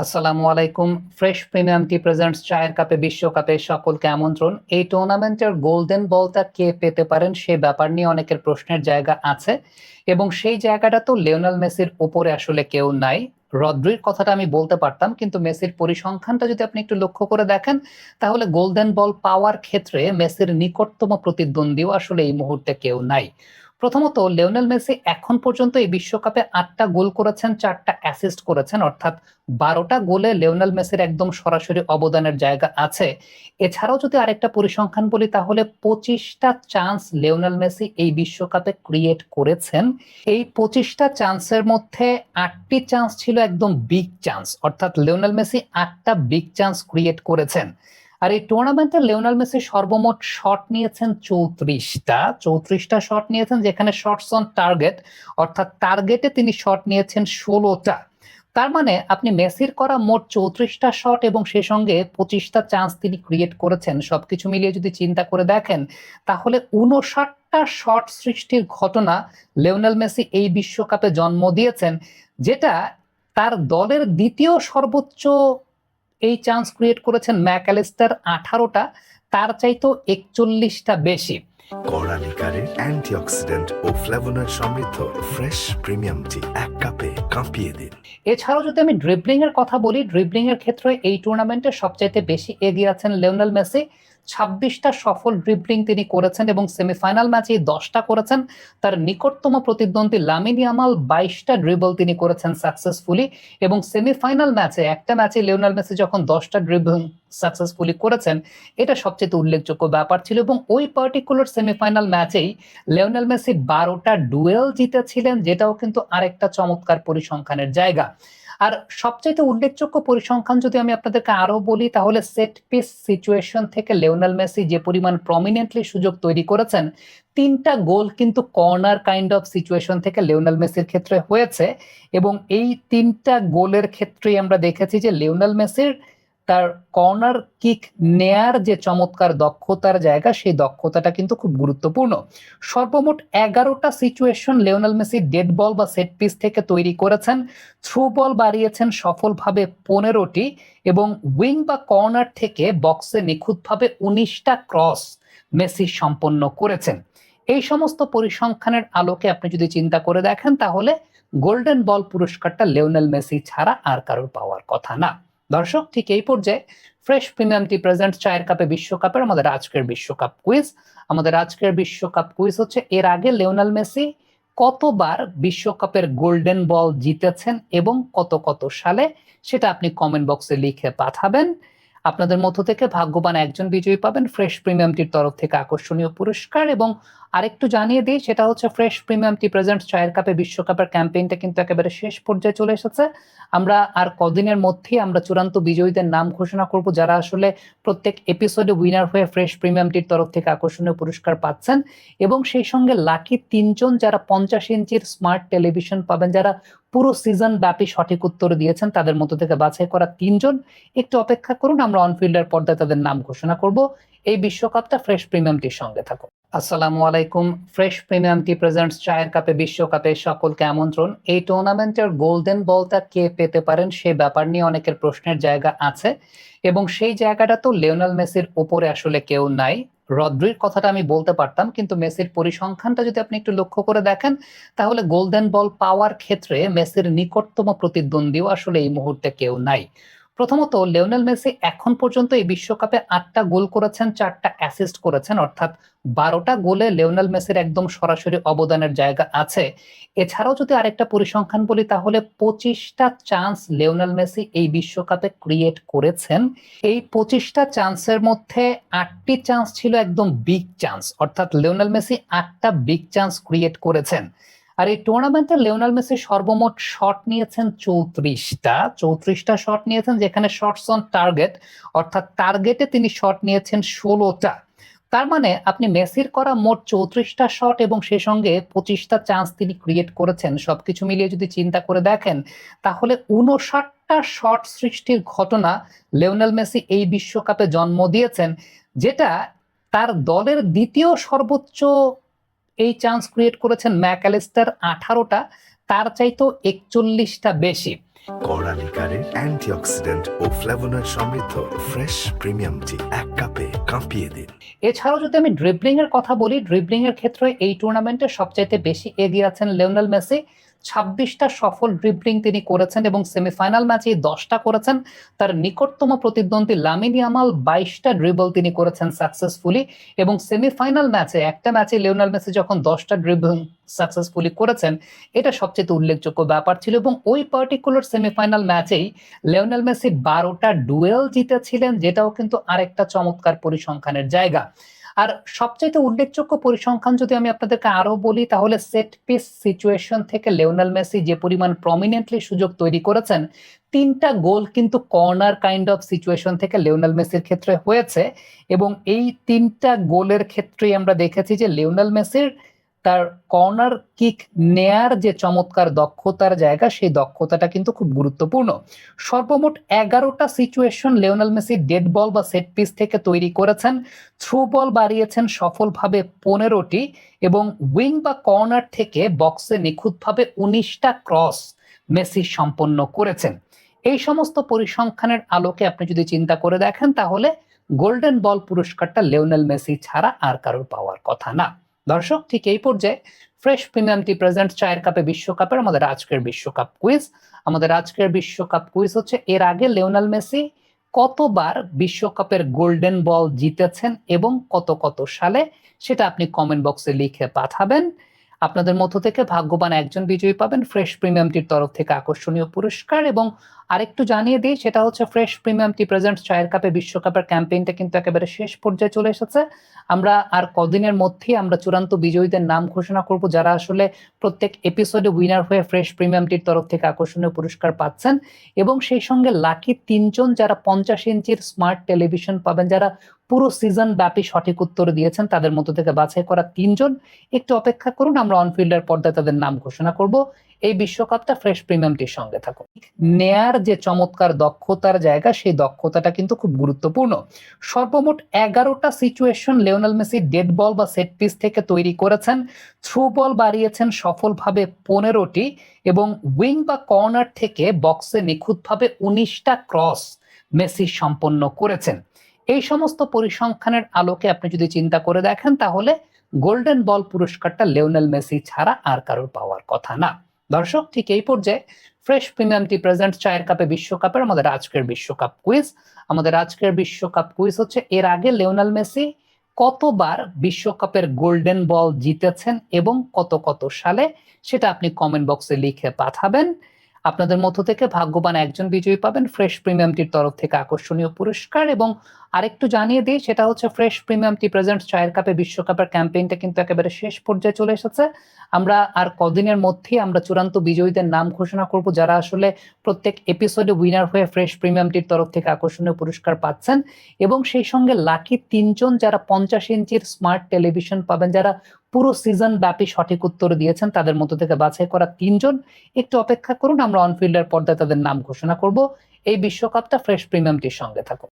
আসসালামু আলাইকুম। Fresh premium টি presents চায়ের কাপে বিশ্বকাপে সকলকে আমন্ত্রণ। এই টুর্নামেন্টের গোল্ডেন বলটা কে পেতে পারেন সে ব্যাপার নিয়ে অনেকের প্রশ্নের জায়গা আছে এবং সেই জায়গাটা তো লিওনেল মেসির উপরে আসলে কেউ নাই। রদ্রির কথাটা আমি বলতে পারতাম, কিন্তু মেসির পরিসংখ্যানটা যদি আপনি একটু লক্ষ্য করে দেখেন তাহলে গোল্ডেন বল পাওয়ার ক্ষেত্রে মেসির নিকটতম প্রতিদ্বন্দ্বীও আসলে এই মুহূর্তে কেউ নাই। প্রথমত, লিওনেল মেসি এখন পর্যন্ত এই বিশ্বকাপে ৮টা গোল করেছেন, ৪টা অ্যাসিস্ট করেছেন, অর্থাৎ ১২টা গোলে লিওনেল মেসির একদম সরাসরি অবদানের জায়গা আছে। এছাড়াও যদি আরেকটা পরিসংখ্যান বলি তাহলে ২৫টা চান্স লিওনেল মেসি এই বিশ্বকাপে ক্রিয়েট করেছেন। এই ২৫টা চান্সের মধ্যে ৮টি চান্স ছিল একদম বিগ চান্স, অর্থাৎ লিওনেল মেসি ৮টা বিগ চান্স ক্রিয়েট করেছেন। আর এই টুর্নামেন্টে লিওনেল মেসি সর্বমোট শট নিয়েছেন ৩৪টা শট নিয়েছেন, যেখানে শটস অন টার্গেট অর্থাৎ টার্গেটে তিনি শট নিয়েছেন ১৬টা। তার মানে আপনি মেসির করা মোট ৩৪টা শট এবং সেই সঙ্গে ২৫টা চান্স তিনি ক্রিয়েট করেছেন, সবকিছু মিলিয়ে যদি চিন্তা করে দেখেন তাহলে ৫৯টা শট সৃষ্টির ঘটনা লিওনেল মেসি এই বিশ্বকাপে জন্ম দিয়েছেন, যেটা তার দলের দ্বিতীয় সর্বোচ্চ। এই চান্স ক্রিয়েট করেছেন ম্যাকঅ্যালিস্টার ১৮টা, তার চাইতেও ৪১টা বেশি। কড়া লিকারের অ্যান্টিঅক্সিডেন্ট ও ফ্লেভোনয়েড সমৃদ্ধ ফ্রেশ প্রিমিয়াম টি এক কাপে কাঁপিয়ে দিন। এছাড়াও যদি আমি ড্রিবলিং এর কথা বলি, ড্রিবলিং এর ক্ষেত্রে এই টুর্নামেন্টে সবচাইতে বেশি এগিয়ে আছেন লিওনেল মেসি। ২৬টা সফল ড্রিবলিং তিনি করেছেন এবং সেমিফাইনাল ম্যাচে ১০টা করেছেন। তার নিকটতম প্রতিদ্বন্দ্বী লামিন ইয়ামাল ২২টা ড্রিবল তিনি করেছেন সাকসেসফুলি এবং সেমিফাইনাল ম্যাচে একটা ম্যাচে লিওনেল মেসি যখন 10টা ড্রিবল সাকসেসফুলি করেছেন, এটা সবচেয়ে উল্লেখযোগ্য ব্যাপার ছিল এবং ওই পার্টিকুলার সেমিফাইনাল ম্যাচেই লিওনেল মেসি ১২টা ডুয়েল জিতেছিলেন, যেটাও কিন্তু আরেকটা চমৎকার পরিসংখ্যানের জায়গা। আর সবচেয়ে উল্লেখযোগ্য পরিসংখ্যান যদি আমি আপনাদেরকে আরো বলি তাহলে সেট পিস সিচুয়েশন থেকে লিওনেল মেসি যে পরিমাণ প্রমিনেন্টলি সুযোগ তৈরি করেছেন, ৩টা গোল কিন্তু কর্নার কাইন্ড অফ সিচুয়েশন থেকে লিওনেল মেসির ক্ষেত্রে হয়েছে এবং এই ৩টা গোলের ক্ষেত্রেই আমরা দেখেছি যে লিওনেল মেসির তার কর্নার কিক নেয়ার যে চমৎকার দক্ষতার জায়গা, সেই দক্ষতাটা কিন্তু খুব গুরুত্বপূর্ণ। সর্বমোট ১১টা situation Lionel Messi dead ball বা সেট পিস থেকে তৈরি করেছেন, থ্রু বল বাড়িয়েছেন সফলভাবে ১৫টি এবং উইং বা কর্নার থেকে বক্সে নিখুঁতভাবে ১৯টা ক্রস মেসি সম্পন্ন করেছেন। এই সমস্ত পরিসংখ্যানের আলোকে আপনি যদি চিন্তা করে দেখেন তাহলে গোল্ডেন বল পুরস্কারটা লিওনেল মেসি ছাড়া আর কারোর পাওয়ার কথা না। দর্শক, ঠিক এই পর্যায়ে ফ্রেশ প্রিমিয়াম টি প্রেজেন্ট চায়ের কাপে বিশ্বকাপের আমাদের আজকের বিশ্বকাপ কুইজ। আমাদের আজকের বিশ্বকাপ কুইজ হচ্ছে, এর আগে লিওনেল মেসি কতবার বিশ্বকাপের গোল্ডেন বল জিতেছেন এবং কত কত সালে, সেটা আপনি কমেন্ট বক্সে লিখে পাঠাবেন। আপনাদের মধ্য থেকে ভাগ্যবান একজন বিজয়ী পাবেন ফ্রেশ প্রিমিয়াম টির তরফ থেকে আকর্ষণীয় পুরস্কার। এবং আরেকটু জানিয়ে দিই, সেটা হচ্ছে ফ্রেশ প্রিমিয়াম টি প্রেজেন্ট চায়ের কাপে বিশ্বকাপের ক্যাম্পেইনটা কিন্তু একেবারে শেষ পর্যায়ে চলে এসেছে। আমরা আর কদিনের মধ্যেই আমরা চূড়ান্ত বিজয়ীদের নাম ঘোষণা করব, যারা আসলে প্রত্যেক এপিসোডে উইনার হয়ে ফ্রেশ প্রিমিয়াম টির তরফ থেকে আকর্ষণীয় পুরস্কার পাচ্ছেন এবং সেই সঙ্গে লাকি ৩জন যারা ৫০ ইঞ্চির স্মার্ট টেলিভিশন পাবেন, যারা পুরো সিজন ব্যাপী সঠিক উত্তর দিয়েছেন, তাদের মধ্য থেকে বাছাই করা ৩জন। একটু অপেক্ষা করুন, আমরা অনফিল্ডের পর্দায় তাদের নাম ঘোষণা করব। এই বিশ্বকাপটা ফ্রেশ প্রিমিয়াম টির সঙ্গে থাকুন। আসসালামু আলাইকুম। ফ্রেশ প্রিমিয়াম টি প্রেজেন্টস চায়ের কাপে বিশ্বকাপে সকলকে আমন্ত্রণ। এই টুর্নামেন্টের গোল্ডেন বলটা কে পেতে পারেন সে ব্যাপার নিয়ে অনেকের প্রশ্নের জায়গা আছে এবং সেই জায়গাটা তো লিওনেল মেসির উপরে আসলে কেউ নাই। রদ্রির কথাটা আমি বলতে পারতাম, কিন্তু মেসির পরিসংখ্যানটা যদি আপনি একটু লক্ষ্য করে দেখেন তাহলে গোল্ডেন বল পাওয়ার ক্ষেত্রে মেসির নিকটতম প্রতিদ্বন্দ্বীও আসলে এই মুহূর্তে কেউ নাই। প্রথমত, লিওনেল মেসি এখন পর্যন্ত এই বিশ্বকাপে ৮টা গোল করেছেন, ৪টা অ্যাসিস্ট করেছেন, অর্থাৎ ১২টা গোলে লিওনেল মেসির একদম সরাসরি অবদানের জায়গা আছে। এছাড়াও যদি আরেকটা পরিসংখ্যান বলি তাহলে ২৫টা চান্স লিওনেল মেসি এই বিশ্বকাপে ক্রিয়েট করেছেন। এই ২৫টা চান্সের মধ্যে ৮টি চান্স ছিল একদম বিগ চান্স, অর্থাৎ লিওনেল মেসি ৮টা বিগ চান্স ক্রিয়েট করেছেন। আর এই টুর্নামেন্টে লিওনেল মেসি সর্বমোট শট নিয়েছেন ৩৪টা শট নিয়েছেন, যেখানে শটস অন টার্গেট অর্থাৎ টার্গেটে তিনি শট নিয়েছেন ১৬টা। তার মানে আপনি মেসির করা মোট ৩৪টা শট এবং সেই সঙ্গে ২৫টা চান্স তিনি ক্রিয়েট করেছেন, সবকিছু মিলিয়ে যদি চিন্তা করে দেখেন তাহলে ৫৯টা শট সৃষ্টির ঘটনা লিওনেল মেসি এই বিশ্বকাপে জন্ম দিয়েছেন, যেটা তার দলের দ্বিতীয় সর্বোচ্চ। এই চান্স ক্রিয়েট করেছেন ম্যাকঅ্যালিস্টার ১৮টা, তার চাইতেও ৪১টা বেশি। কড়ালিকারে অ্যান্টিঅক্সিডেন্ট ও ফ্লেভোনয়েড সমৃদ্ধ ফ্রেশ প্রিমিয়াম টি এক কাপে কাঁপিয়ে দিন। এছাড়াও যদি আমি ড্রিবলিং এর কথা বলি, ড্রিবলিং এর ক্ষেত্রে এই টুর্নামেন্টে সবচাইতে বেশি এগিয়ে আছেন লিওনেল মেসি। 26টা সফল ড্রিবলিং তিনি করেছেন এবং সেমিফাইনাল ম্যাচে 10টা করেছেন। তার নিকটতম প্রতিদ্বন্দ্বী লামিন ইয়ামাল 22টা ড্রিবল তিনি করেছেন সাকসেসফুলি, এবং সেমিফাইনাল ম্যাচে একটা ম্যাচে লিওনেল মেসি যখন 10টা ড্রিবল সাকসেসফুলি করেছেন, এটা সবচেয়ে উল্লেখযোগ্য ব্যাপার ছিল। এবং ওই পার্টিকুলার সেমিফাইনাল ম্যাচেই লিওনেল মেসি 12টা ডুয়েল জিতেছিলেন, যেটাও কিন্তু আরেকটা চমৎকার পরিসংখ্যানের জায়গা। আর সবচেয়ে উল্লেখযোগ্য পরিসংখ্যান যদি আমি আপনাদেরকে আরো বলি, তাহলে সেট পিস সিচুয়েশন থেকে লিওনেল মেসি যে পরিমাণ প্রমিনেন্টলি সুযোগ তৈরি করেছেন, 3টা গোল কিন্তু কর্নার কাইন্ড অফ সিচুয়েশন থেকে লিওনেল মেসির ক্ষেত্রে হয়েছে। এবং এই 3টা গোলের ক্ষেত্রেই আমরা দেখেছি যে লিওনেল মেসির তার কর্নার কিক নেয়ার যে চমৎকার দক্ষতার জায়গা, সেই দক্ষতাটা কিন্তু খুব গুরুত্বপূর্ণ। সর্বমোট 11টা situation Lionel Messi dead ball বা সেট পিস থেকে তৈরি করেছেন, থ্রু বল বাড়িয়েছেন সফলভাবে 15টি, এবং উইং বা কর্নার থেকে বক্সে নিখুঁতভাবে 19টা ক্রস মেসি সম্পন্ন করেছেন। এই সমস্ত পরিসংখ্যানের আলোকে আপনি যদি চিন্তা করে দেখেন, তাহলে গোল্ডেন বল পুরস্কারটা লিওনেল মেসি ছাড়া আর কারোর পাওয়ার কথা না। দর্শক, ঠিক এই পর্যায়ে ফ্রেশ প্রিমিয়াম টি প্রেজেন্ট চায়ের কাপে বিশ্বকাপের আমাদের আজকের বিশ্বকাপ কুইজ। আমাদের আজকের বিশ্বকাপ কুইজ হচ্ছে, এর আগে লিওনেল মেসি কতবার বিশ্বকাপের গোল্ডেন বল জিতেছেন এবং কত কত সালে, সেটা আপনি কমেন্ট বক্সে লিখে পাঠাবেন। আপনাদের মধ্য থেকে ভাগ্যবান একজন বিজয়ী পাবেন ফ্রেশ প্রিমিয়াম টির তরফ থেকে আকর্ষণীয় পুরস্কার। এবং আরেকটু জানিয়ে দিই, সেটা হচ্ছে ফ্রেশ প্রিমিয়াম টি প্রেজেন্ট চায়ের কাপে বিশ্বকাপের ক্যাম্পেইনটা কিন্তু একেবারে শেষ পর্যায়ে চলে এসেছে। আমরা আর কদিনের মধ্যেই আমরা চূড়ান্ত বিজয়ীদের নাম ঘোষণা করব, যারা আসলে প্রত্যেক এপিসোডে উইনার হয়ে ফ্রেশ প্রিমিয়াম টির তরফ থেকে আকর্ষণীয় পুরস্কার পাচ্ছেন। এবং সেই সঙ্গে লাকি 3জন যারা 50 ইঞ্চির স্মার্ট টেলিভিশন পাবেন, যারা পুরো সিজন ব্যাপী সঠিক উত্তর দিয়েছেন, তাদের মধ্য থেকে বাছাই করা 3জন। একটু অপেক্ষা করুন, আমরা অনফিল্ডার পর্দায় তাদের নাম ঘোষণা করব। এই বিশ্বকাপটা ফ্রেশ প্রিমিয়াম টির সঙ্গে থাকুন। নেয়ার যে চমৎকার দক্ষতার জায়গা, সেই দক্ষতাটা কিন্তু খুব গুরুত্বপূর্ণ। সর্বমোট 11টা situation Lionel Messi dead ball বা সেট পিস থেকে তৈরি করেছেন, থ্রু বল বাড়িয়েছেন সফলভাবে 15টি, এবং উইং বা কর্নার থেকে বক্সে নিখুঁতভাবে 19টা ক্রস মেসি সম্পন্ন করেছেন। এই সমস্ত পরিসংখ্যানের আলোকে আপনি যদি চিন্তা করে দেখেন, তাহলে গোল্ডেন বল পুরস্কারটা লিওনেল মেসি ছাড়া আর কারোর পাওয়ার কথা না। দর্শক, ঠিক এই পর্যায়ে ফ্রেশ প্রিমিয়াম টি প্রেজেন্ট চায়ের কাপে বিশ্বকাপের আমাদের আজকের বিশ্বকাপ কুইজ। আমাদের আজকের বিশ্বকাপ কুইজ হচ্ছে, এর আগে লিওনেল মেসি কতবার বিশ্বকাপের গোল্ডেন বল জিতেছেন এবং কত কত সালে, সেটা আপনি কমেন্ট বক্সে লিখে পাঠাবেন। আপনাদের মধ্য থেকে ভাগ্যবান একজন বিজয়ী পাবেন ফ্রেশ প্রিমিয়াম টির তরফ থেকে আকর্ষণীয় পুরস্কার। এবং আরেকটু জানিয়ে দিই, সেটা হচ্ছে ফ্রেশ প্রিমিয়াম টি প্রেজেন্ট চায়ের কাপে বিশ্বকাপের ক্যাম্পেইনটা কিন্তু একেবারে শেষ পর্যায়ে চলে এসেছে। আমরা আর কদিনের মধ্যেই আমরা চূড়ান্ত বিজয়ীদের নাম ঘোষণা করব, যারা আসলে প্রত্যেক এপিসোডে উইনার হয়ে ফ্রেশ প্রিমিয়াম টির তরফ থেকে আকর্ষণীয় পুরস্কার পাচ্ছেন। এবং সেই সঙ্গে লাকি 3জন যারা 50 ইঞ্চির স্মার্ট টেলিভিশন পাবেন, যারা পুরো সিজন ব্যাপী সঠিক উত্তর দিয়েছেন, তাদের মধ্য থেকে বাছাই করা 3জন। একটু অপেক্ষা করুন, আমরা অনফিল্ডার পর্দায় তাদের নাম ঘোষণা করব। এই বিশ্বকাপটা ফ্রেশ প্রিমিয়াম টির সঙ্গে থাকুন।